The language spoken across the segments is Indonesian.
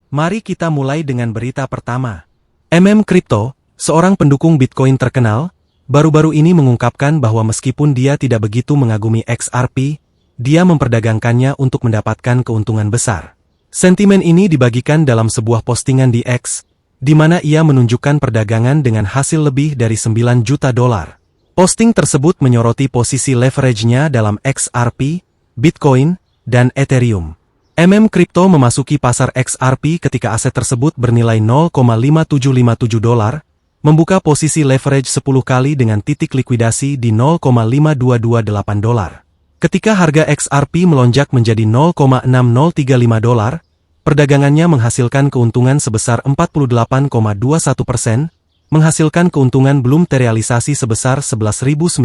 Mari kita mulai dengan berita pertama. Crypto, seorang pendukung Bitcoin terkenal, baru-baru ini mengungkapkan bahwa meskipun dia tidak begitu mengagumi XRP, dia memperdagangkannya untuk mendapatkan keuntungan besar. Sentimen ini dibagikan dalam sebuah postingan di X, di mana ia menunjukkan perdagangan dengan hasil lebih dari $9 juta. Posting tersebut menyoroti posisi leverage-nya dalam XRP, Bitcoin, dan Ethereum. Crypto memasuki pasar XRP ketika aset tersebut bernilai $0,5757, membuka posisi leverage 10 kali dengan titik likuidasi di $0,5228. Ketika harga XRP melonjak menjadi $0,6035, perdagangannya menghasilkan keuntungan sebesar 48,21%, menghasilkan keuntungan belum terrealisasi sebesar $11.987.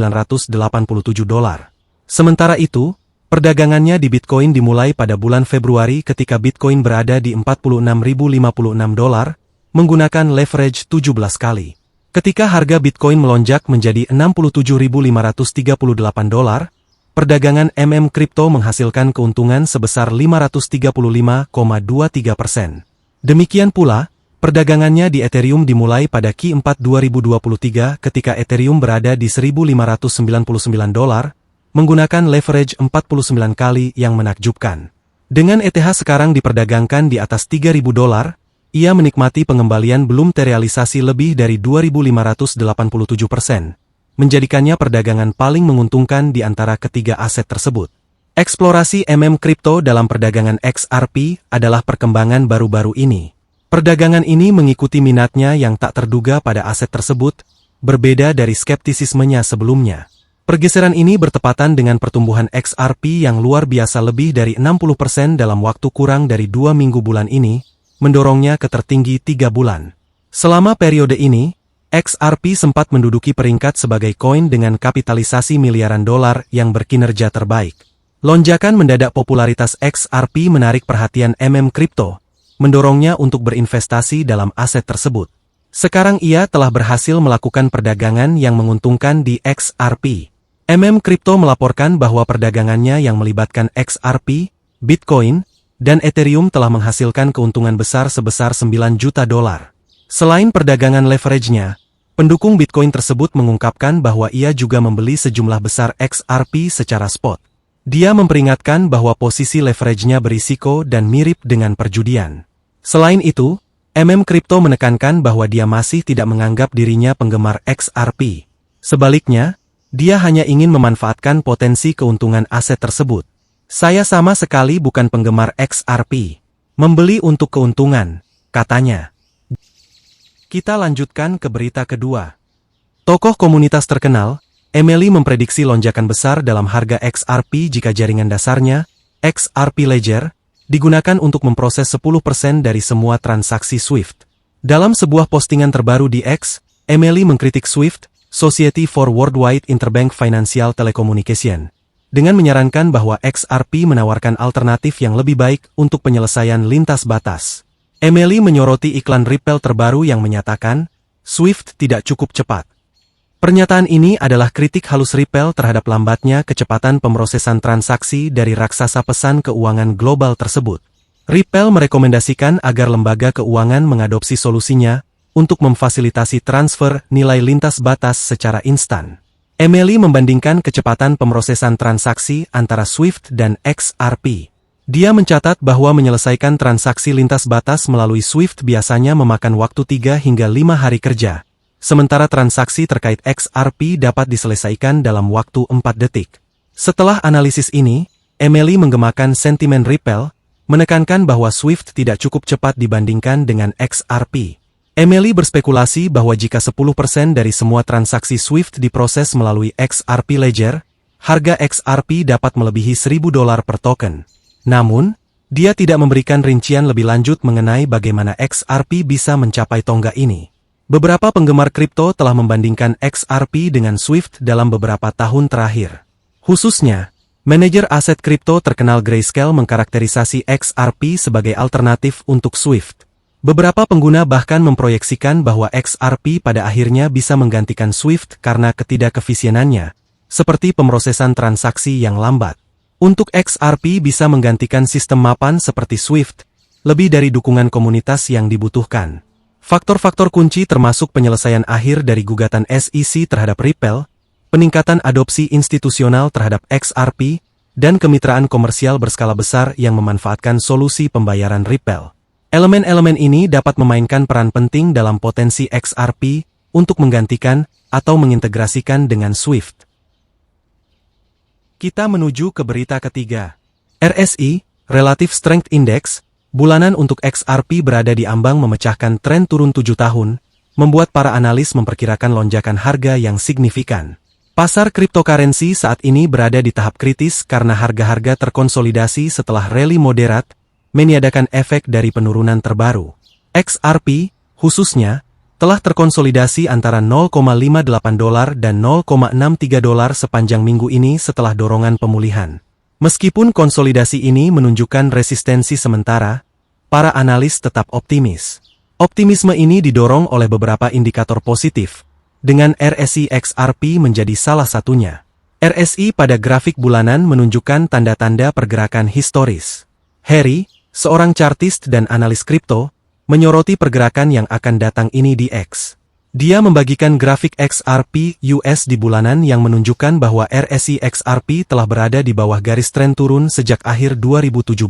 Sementara itu, perdagangannya di Bitcoin dimulai pada bulan Februari ketika Bitcoin berada di $46.056, menggunakan leverage 17 kali. Ketika harga Bitcoin melonjak menjadi $67.538, perdagangan Crypto menghasilkan keuntungan sebesar 535,23%. Demikian pula, perdagangannya di Ethereum dimulai pada Q4 2023 ketika Ethereum berada di $1.599, menggunakan leverage 49 kali yang menakjubkan. Dengan ETH sekarang diperdagangkan di atas $3.000, ia menikmati pengembalian belum terrealisasi lebih dari 2.587%, menjadikannya perdagangan paling menguntungkan di antara ketiga aset tersebut. Eksplorasi Crypto dalam perdagangan XRP adalah perkembangan baru-baru ini. Perdagangan ini mengikuti minatnya yang tak terduga pada aset tersebut, berbeda dari skeptisismenya sebelumnya. Pergeseran ini bertepatan dengan pertumbuhan XRP yang luar biasa lebih dari 60% dalam waktu kurang dari 2 minggu bulan ini, mendorongnya ke tertinggi 3 bulan. Selama periode ini, XRP sempat menduduki peringkat sebagai koin dengan kapitalisasi miliaran dolar yang berkinerja terbaik. Lonjakan mendadak popularitas XRP menarik perhatian Crypto, mendorongnya untuk berinvestasi dalam aset tersebut. Sekarang ia telah berhasil melakukan perdagangan yang menguntungkan di XRP. Crypto melaporkan bahwa perdagangannya yang melibatkan XRP, Bitcoin, dan Ethereum telah menghasilkan keuntungan besar sebesar $9 juta. Selain perdagangan leverage-nya, pendukung Bitcoin tersebut mengungkapkan bahwa ia juga membeli sejumlah besar XRP secara spot. Dia memperingatkan bahwa posisi leverage-nya berisiko dan mirip dengan perjudian. Selain itu, Crypto menekankan bahwa dia masih tidak menganggap dirinya penggemar XRP. Sebaliknya, dia hanya ingin memanfaatkan potensi keuntungan aset tersebut. Saya sama sekali bukan penggemar XRP. Membeli untuk keuntungan, katanya. Kita lanjutkan ke berita kedua. Tokoh komunitas terkenal, Emily memprediksi lonjakan besar dalam harga XRP jika jaringan dasarnya, XRP Ledger, digunakan untuk memproses 10% dari semua transaksi SWIFT. Dalam sebuah postingan terbaru di X, Emily mengkritik SWIFT, Society for Worldwide Interbank Financial Telecommunication, dengan menyarankan bahwa XRP menawarkan alternatif yang lebih baik untuk penyelesaian lintas batas. Emily menyoroti iklan Ripple terbaru yang menyatakan, SWIFT tidak cukup cepat. Pernyataan ini adalah kritik halus Ripple terhadap lambatnya kecepatan pemrosesan transaksi dari raksasa pesan keuangan global tersebut. Ripple merekomendasikan agar lembaga keuangan mengadopsi solusinya untuk memfasilitasi transfer nilai lintas batas secara instan. Emily membandingkan kecepatan pemrosesan transaksi antara SWIFT dan XRP. Dia mencatat bahwa menyelesaikan transaksi lintas batas melalui SWIFT biasanya memakan waktu 3 hingga 5 hari kerja, sementara transaksi terkait XRP dapat diselesaikan dalam waktu 4 detik. Setelah analisis ini, Emily menggemakan sentimen Ripple, menekankan bahwa SWIFT tidak cukup cepat dibandingkan dengan XRP. Emily berspekulasi bahwa jika 10% dari semua transaksi SWIFT diproses melalui XRP Ledger, harga XRP dapat melebihi $1.000 per token. Namun, dia tidak memberikan rincian lebih lanjut mengenai bagaimana XRP bisa mencapai tonggak ini. Beberapa penggemar kripto telah membandingkan XRP dengan SWIFT dalam beberapa tahun terakhir. Khususnya, manajer aset kripto terkenal Grayscale mengkarakterisasi XRP sebagai alternatif untuk SWIFT. Beberapa pengguna bahkan memproyeksikan bahwa XRP pada akhirnya bisa menggantikan SWIFT karena ketidakefisienannya, seperti pemrosesan transaksi yang lambat. Untuk XRP bisa menggantikan sistem mapan seperti SWIFT, lebih dari dukungan komunitas yang dibutuhkan. Faktor-faktor kunci termasuk penyelesaian akhir dari gugatan SEC terhadap Ripple, peningkatan adopsi institusional terhadap XRP, dan kemitraan komersial berskala besar yang memanfaatkan solusi pembayaran Ripple. Elemen-elemen ini dapat memainkan peran penting dalam potensi XRP untuk menggantikan atau mengintegrasikan dengan SWIFT. Kita menuju ke berita ketiga. RSI, Relative Strength Index, bulanan untuk XRP berada di ambang memecahkan tren turun 7 tahun, membuat para analis memperkirakan lonjakan harga yang signifikan. Pasar cryptocurrency saat ini berada di tahap kritis karena harga-harga terkonsolidasi setelah rally moderat, meniadakan efek dari penurunan terbaru. XRP, khususnya, telah terkonsolidasi antara $0,58 dan $0,63 sepanjang minggu ini setelah dorongan pemulihan. Meskipun konsolidasi ini menunjukkan resistensi sementara, para analis tetap optimis. Optimisme ini didorong oleh beberapa indikator positif, dengan RSI XRP menjadi salah satunya. RSI pada grafik bulanan menunjukkan tanda-tanda pergerakan historis. Harry, seorang chartist dan analis kripto, menyoroti pergerakan yang akan datang ini di X. Dia membagikan grafik XRP US di bulanan yang menunjukkan bahwa RSI XRP telah berada di bawah garis tren turun sejak akhir 2017.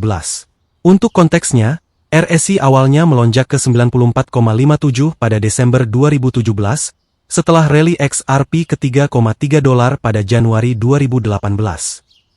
Untuk konteksnya, RSI awalnya melonjak ke 94,57 pada Desember 2017, setelah rally XRP ke $3,3 pada Januari 2018.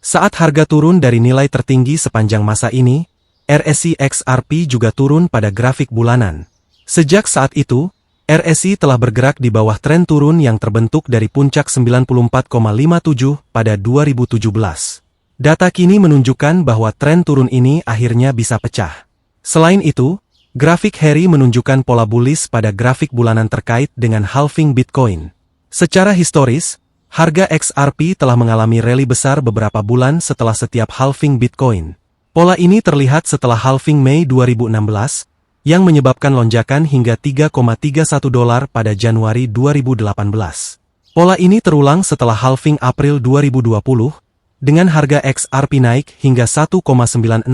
Saat harga turun dari nilai tertinggi sepanjang masa ini, RSI XRP juga turun pada grafik bulanan. Sejak saat itu, RSI telah bergerak di bawah tren turun yang terbentuk dari puncak 94,57 pada 2017. Data kini menunjukkan bahwa tren turun ini akhirnya bisa pecah. Selain itu, grafik Harry menunjukkan pola bullish pada grafik bulanan terkait dengan halving Bitcoin. Secara historis, harga XRP telah mengalami rally besar beberapa bulan setelah setiap halving Bitcoin. Pola ini terlihat setelah halving Mei 2016, yang menyebabkan lonjakan hingga $3,31 pada Januari 2018. Pola ini terulang setelah halving April 2020, dengan harga XRP naik hingga $1,96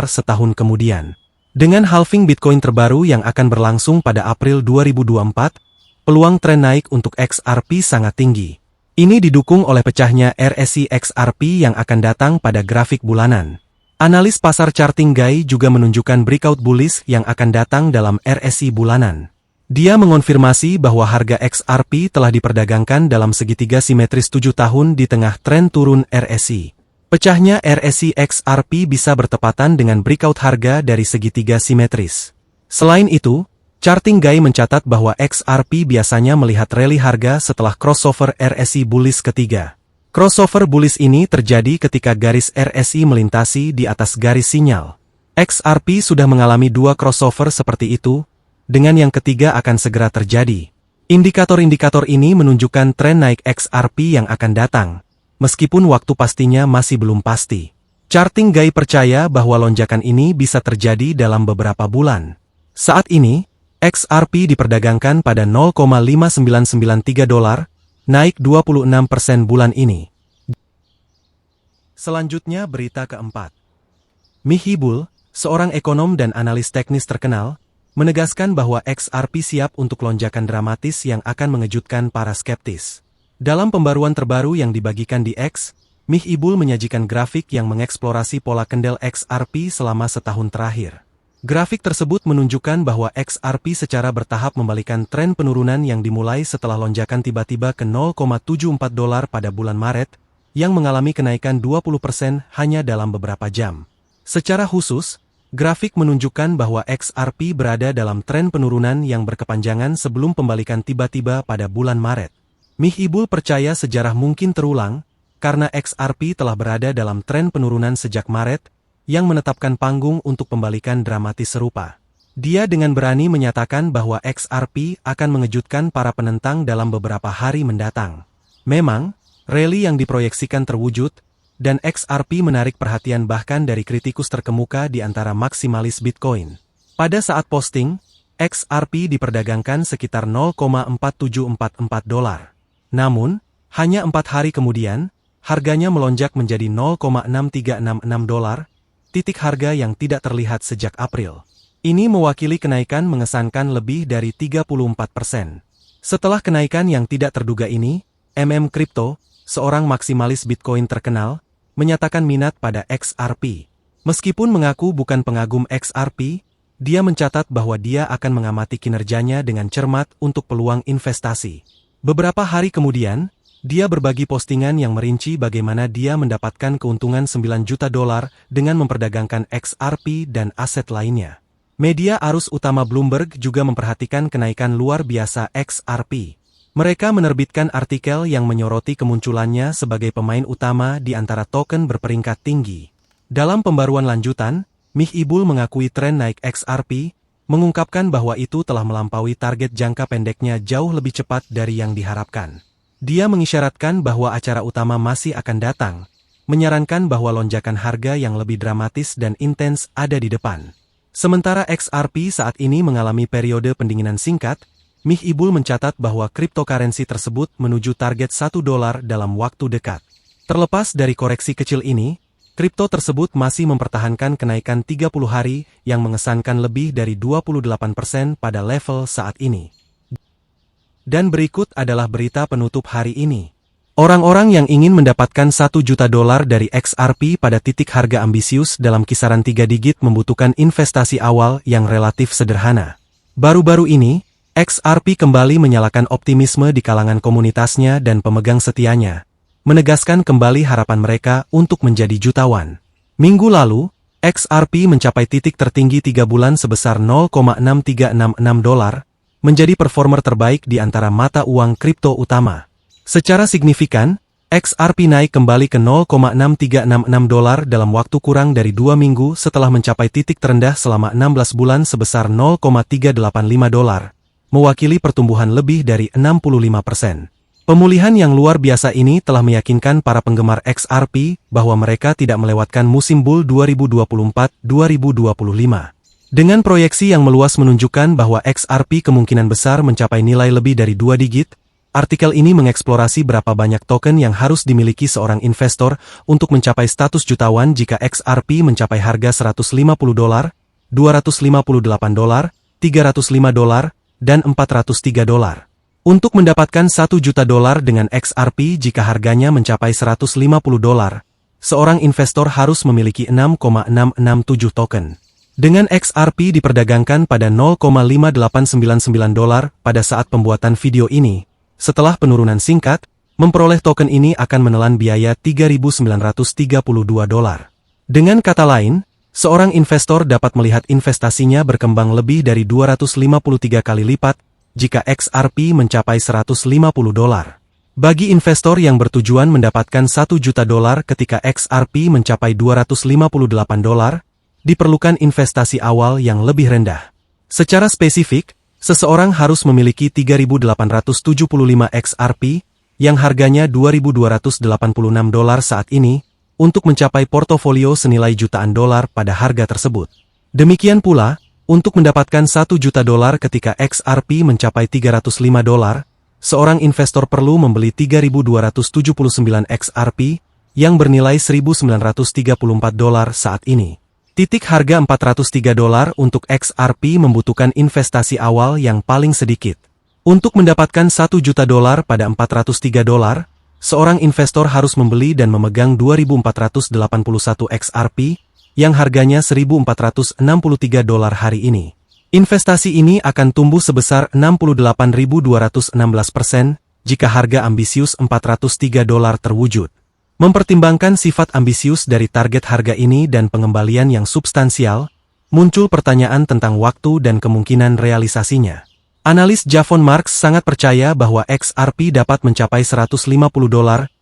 setahun kemudian. Dengan halving Bitcoin terbaru yang akan berlangsung pada April 2024, peluang tren naik untuk XRP sangat tinggi. Ini didukung oleh pecahnya RSI XRP yang akan datang pada grafik bulanan. Analis pasar Charting Guy juga menunjukkan breakout bullish yang akan datang dalam RSI bulanan. Dia mengonfirmasi bahwa harga XRP telah diperdagangkan dalam segitiga simetris 7 tahun di tengah tren turun RSI. Pecahnya RSI XRP bisa bertepatan dengan breakout harga dari segitiga simetris. Selain itu, Charting Guy mencatat bahwa XRP biasanya melihat rally harga setelah crossover RSI bullish ketiga. Crossover bullish ini terjadi ketika garis RSI melintasi di atas garis sinyal. XRP sudah mengalami 2 crossover seperti itu, dengan yang ketiga akan segera terjadi. Indikator-indikator ini menunjukkan tren naik XRP yang akan datang, meskipun waktu pastinya masih belum pasti. Charting Guy percaya bahwa lonjakan ini bisa terjadi dalam beberapa bulan. Saat ini, XRP diperdagangkan pada $0,5993, naik 26% bulan ini. Selanjutnya berita keempat. Mihi Bull, seorang ekonom dan analis teknis terkenal, menegaskan bahwa XRP siap untuk lonjakan dramatis yang akan mengejutkan para skeptis. Dalam pembaruan terbaru yang dibagikan di X, Mihi Bull menyajikan grafik yang mengeksplorasi pola kendel XRP selama setahun terakhir. Grafik tersebut menunjukkan bahwa XRP secara bertahap membalikan tren penurunan yang dimulai setelah lonjakan tiba-tiba ke $0,74 pada bulan Maret, yang mengalami kenaikan 20% hanya dalam beberapa jam. Secara khusus, grafik menunjukkan bahwa XRP berada dalam tren penurunan yang berkepanjangan sebelum pembalikan tiba-tiba pada bulan Maret. Mihi Bull percaya sejarah mungkin terulang, karena XRP telah berada dalam tren penurunan sejak Maret, yang menetapkan panggung untuk pembalikan dramatis serupa. Dia dengan berani menyatakan bahwa XRP akan mengejutkan para penentang dalam beberapa hari mendatang. Memang, rally yang diproyeksikan terwujud, dan XRP menarik perhatian bahkan dari kritikus terkemuka di antara maksimalis Bitcoin. Pada saat posting, XRP diperdagangkan sekitar $0,4744. Namun, hanya 4 hari kemudian, harganya melonjak menjadi $0,6366, titik harga yang tidak terlihat sejak April. Ini mewakili kenaikan mengesankan lebih dari 34%. Setelah kenaikan yang tidak terduga ini, Crypto, seorang maksimalis Bitcoin terkenal, menyatakan minat pada XRP. Meskipun mengaku bukan pengagum XRP, dia mencatat bahwa dia akan mengamati kinerjanya dengan cermat untuk peluang investasi. Beberapa hari kemudian, dia berbagi postingan yang merinci bagaimana dia mendapatkan keuntungan $9 juta dengan memperdagangkan XRP dan aset lainnya. Media arus utama Bloomberg juga memperhatikan kenaikan luar biasa XRP. Mereka menerbitkan artikel yang menyoroti kemunculannya sebagai pemain utama di antara token berperingkat tinggi. Dalam pembaruan lanjutan, Michael mengakui tren naik XRP, mengungkapkan bahwa itu telah melampaui target jangka pendeknya jauh lebih cepat dari yang diharapkan. Dia mengisyaratkan bahwa acara utama masih akan datang, menyarankan bahwa lonjakan harga yang lebih dramatis dan intens ada di depan. Sementara XRP saat ini mengalami periode pendinginan singkat, Michael mencatat bahwa cryptocurrency tersebut menuju target $1 dalam waktu dekat. Terlepas dari koreksi kecil ini, kripto tersebut masih mempertahankan kenaikan 30 hari yang mengesankan lebih dari 28% pada level saat ini. Dan berikut adalah berita penutup hari ini. Orang-orang yang ingin mendapatkan $1 juta dari XRP pada titik harga ambisius dalam kisaran 3 digit membutuhkan investasi awal yang relatif sederhana. Baru-baru ini, XRP kembali menyalakan optimisme di kalangan komunitasnya dan pemegang setianya, menegaskan kembali harapan mereka untuk menjadi jutawan. Minggu lalu, XRP mencapai titik tertinggi 3 bulan sebesar $0,6366, menjadi performer terbaik di antara mata uang kripto utama. Secara signifikan, XRP naik kembali ke $0,6366 dalam waktu kurang dari 2 minggu setelah mencapai titik terendah selama 16 bulan sebesar $0,385, mewakili pertumbuhan lebih dari 65%. Pemulihan yang luar biasa ini telah meyakinkan para penggemar XRP bahwa mereka tidak melewatkan musim bull 2024-2025. Dengan proyeksi yang meluas menunjukkan bahwa XRP kemungkinan besar mencapai nilai lebih dari 2 digit, artikel ini mengeksplorasi berapa banyak token yang harus dimiliki seorang investor untuk mencapai status jutawan jika XRP mencapai harga $150, $258, $305, dan $403. Untuk mendapatkan $1 juta dengan XRP jika harganya mencapai $150, seorang investor harus memiliki 6,667 token. Dengan XRP diperdagangkan pada $0,5899 pada saat pembuatan video ini, setelah penurunan singkat, memperoleh token ini akan menelan biaya $3.932. Dengan kata lain, seorang investor dapat melihat investasinya berkembang lebih dari 253 kali lipat jika XRP mencapai $150. Bagi investor yang bertujuan mendapatkan $1 juta ketika XRP mencapai $258, diperlukan investasi awal yang lebih rendah. Secara spesifik, seseorang harus memiliki 3.875 XRP, yang harganya $2.286 saat ini, untuk mencapai portofolio senilai jutaan dolar pada harga tersebut. Demikian pula, untuk mendapatkan $1 juta ketika XRP mencapai $305, seorang investor perlu membeli 3.279 XRP, yang bernilai $1.934 saat ini. Titik harga $403 untuk XRP membutuhkan investasi awal yang paling sedikit. Untuk mendapatkan $1 juta pada $403, seorang investor harus membeli dan memegang 2.481 XRP, yang harganya $1.463 hari ini. Investasi ini akan tumbuh sebesar 68.216% jika harga ambisius $403 terwujud. Mempertimbangkan sifat ambisius dari target harga ini dan pengembalian yang substansial, muncul pertanyaan tentang waktu dan kemungkinan realisasinya. Analis Javon Marks sangat percaya bahwa XRP dapat mencapai $150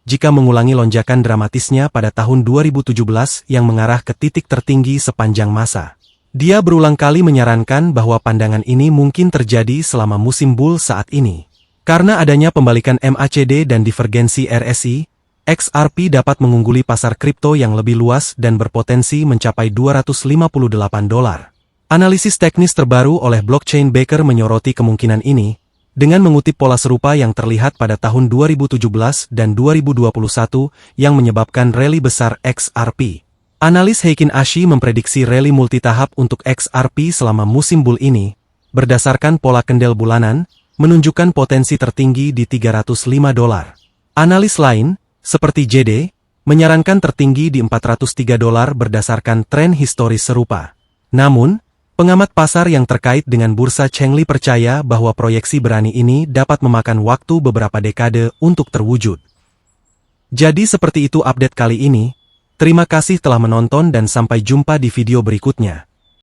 jika mengulangi lonjakan dramatisnya pada tahun 2017 yang mengarah ke titik tertinggi sepanjang masa. Dia berulang kali menyarankan bahwa pandangan ini mungkin terjadi selama musim bull saat ini. Karena adanya pembalikan MACD dan divergensi RSI, XRP dapat mengungguli pasar kripto yang lebih luas dan berpotensi mencapai $258. Analisis teknis terbaru oleh Blockchain Baker menyoroti kemungkinan ini, dengan mengutip pola serupa yang terlihat pada tahun 2017 dan 2021 yang menyebabkan rally besar XRP. Analis Heikin Ashi memprediksi rally multitahap untuk XRP selama musim bull ini, berdasarkan pola kendel bulanan, menunjukkan potensi tertinggi di $305. Analis lain, seperti JD, menyarankan tertinggi di $403 berdasarkan tren historis serupa. Namun, pengamat pasar yang terkait dengan bursa Chengli percaya bahwa proyeksi berani ini dapat memakan waktu beberapa dekade untuk terwujud. Jadi seperti itu update kali ini. Terima kasih telah menonton dan sampai jumpa di video berikutnya.